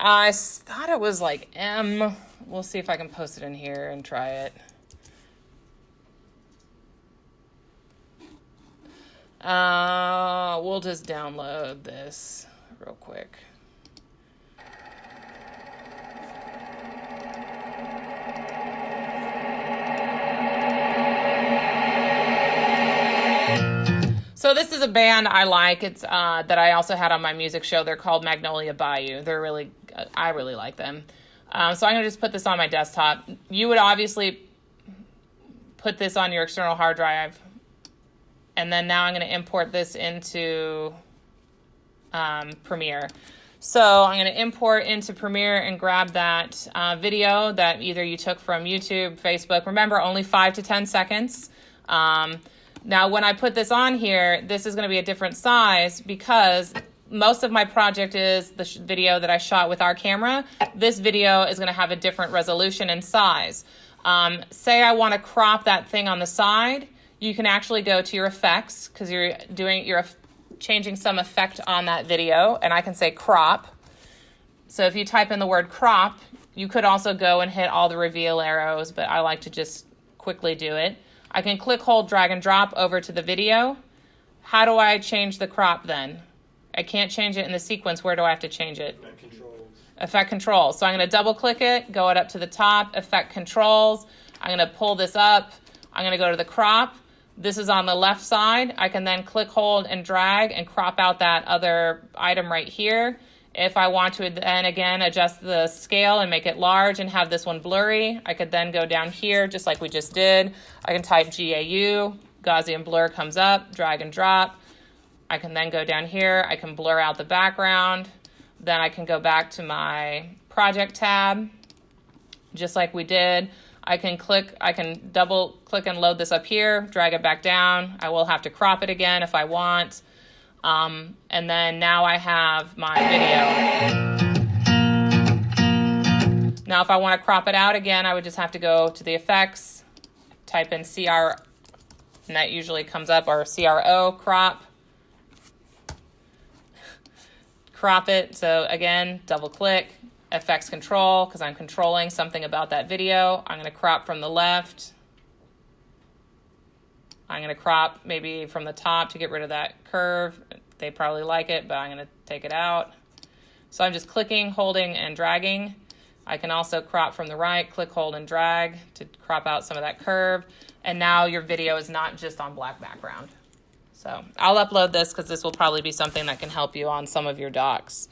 I thought it was like M. We'll see if I can post it in here and try it. We'll just download this real quick. So this is a band I like. It's that I also had on my music show. They're called Magnolia Bayou. They're really, I really like them. So I'm gonna just put this on my desktop. You would obviously put this on your external hard drive. And then now I'm going to import this into Premiere. So I'm going to import into Premiere and grab that video that either you took from YouTube, Facebook. Remember, only 5 to 10 seconds. Now, when I put this on here, this is going to be a different size because most of my project is the video that I shot with our camera. This video is going to have a different resolution and size. Say I want to crop that thing on the side. You can actually go to your effects because you're changing some effect on that video, and I can say crop. So if you type in the word crop, you could also go and hit all the reveal arrows, but I like to just quickly do it. I can click, hold, drag, and drop over to the video. How do I change the crop then? I can't change it in the sequence. Where do I have to change it? Effect controls. Effect controls. So I'm going to double click it, go it up to the top, effect controls. I'm going to pull this up. I'm going to go to the crop. This is on the left side. I can then click, hold, and drag and crop out that other item right here. If I want to then again adjust the scale and make it large and have this one blurry, I could then go down here just like we just did. I can type GAU, Gaussian blur comes up, drag and drop. I can then go down here. I can blur out the background. Then I can go back to my project tab, just like we did. I can double click and load this up here, drag it back down. I will have to crop it again if I want. And then now I have my video. Now if I want to crop it out again, I would just have to go to the effects, type in CR, and that usually comes up, or CRO, crop. Crop it. So again, double click. Effects control, because I'm controlling something about that video. I'm going to crop from the left. I'm going to crop maybe from the top to get rid of that curve. They probably like it, but I'm going to take it out. So I'm just clicking, holding, and dragging. I can also crop from the right, click, hold, and drag to crop out some of that curve. And now your video is not just on black background. So I'll upload this because this will probably be something that can help you on some of your docs.